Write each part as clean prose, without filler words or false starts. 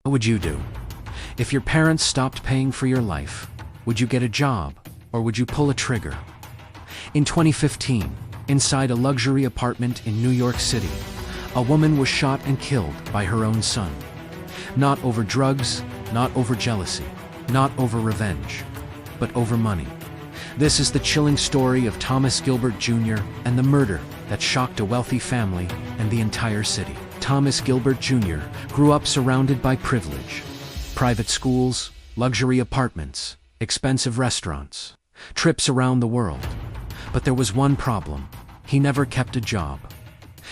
What would you do? If your parents stopped paying for your life, would you get a job, or would you pull a trigger? In 2015, inside a luxury apartment in New York City, a woman was shot and killed by her own son. Not over drugs, not over jealousy, not over revenge, but over money. This is the chilling story of Thomas Gilbert Jr. and the murder that shocked a wealthy family and the entire city. Thomas Gilbert Jr. grew up surrounded by privilege. Private schools, luxury apartments, expensive restaurants, trips around the world. But there was one problem. He never kept a job.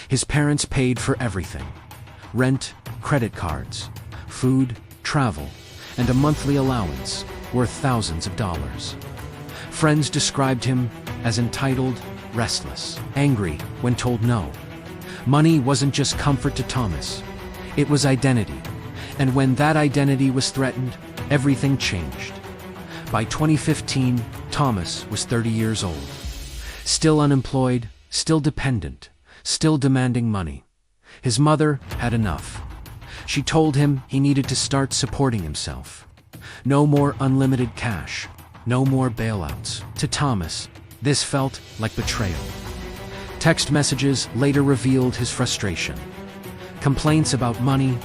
His parents paid for everything: rent, credit cards, food, travel, and a monthly allowance worth thousands of dollars. Friends described him as entitled, restless, angry when told no. Money wasn't just comfort to Thomas. It was identity. And when that identity was threatened, everything changed. By 2015, Thomas was 30 years old. Still unemployed, still dependent, still demanding money. His mother had enough. She told him he needed to start supporting himself. No more unlimited cash. No more bailouts. To Thomas, this felt like betrayal. Text messages later revealed his frustration. Complaints about money,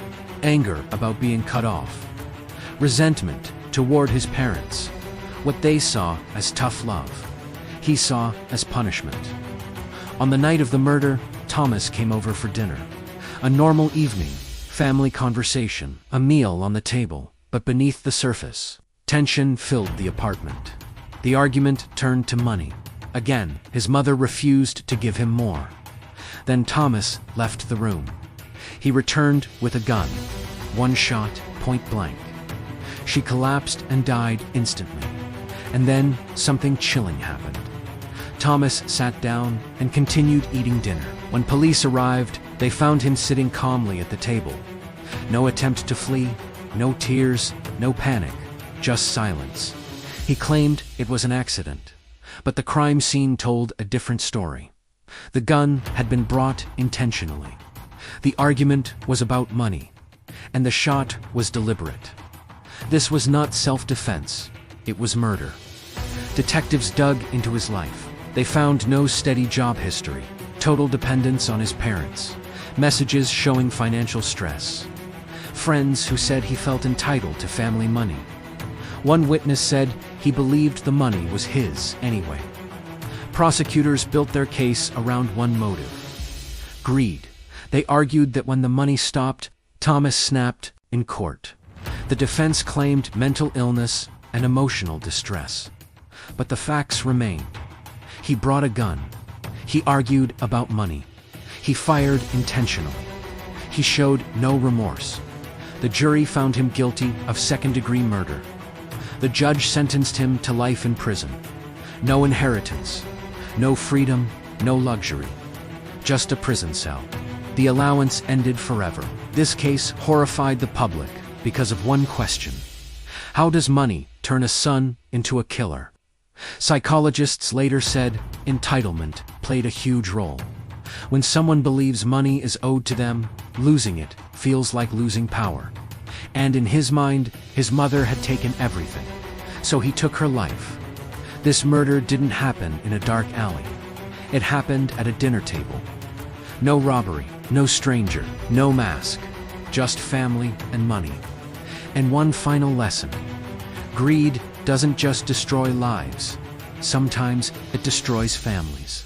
anger about being cut off, resentment toward his parents. What they saw as tough love, he saw as punishment. On the night of the murder, Thomas came over for dinner. A normal evening, family conversation, a meal on the table, but beneath the surface, tension filled the apartment. The argument turned to money. Again, his mother refused to give him more. Then Thomas left the room. He returned with a gun. One shot, point blank. She collapsed and died instantly. And then something chilling happened. Thomas sat down and continued eating dinner. When police arrived, they found him sitting calmly at the table. No attempt to flee, no tears, no panic. Just silence. He claimed it was an accident, but the crime scene told a different story. The gun had been brought intentionally. The argument was about money, and the shot was deliberate. This was not self-defense, it was murder. Detectives dug into his life. They found no steady job history, total dependence on his parents, messages showing financial stress, friends who said he felt entitled to family money. One witness said he believed the money was his anyway. Prosecutors built their case around one motive: greed. They argued that when the money stopped, Thomas snapped in court. The defense claimed mental illness and emotional distress. But the facts remained. He brought a gun. He argued about money. He fired intentionally. He showed no remorse. The jury found him guilty of second-degree murder. The judge sentenced him to life in prison. No inheritance, no freedom, no luxury. Just a prison cell. The allowance ended forever. This case horrified the public because of one question: how does money turn a son into a killer? Psychologists later said entitlement played a huge role. When someone believes money is owed to them, losing it feels like losing power. And in his mind, his mother had taken everything, so he took her life. This murder didn't happen in a dark alley. It happened at a dinner table. No robbery, no stranger, no mask, just family and money. And one final lesson: greed doesn't just destroy lives. Sometimes it destroys families.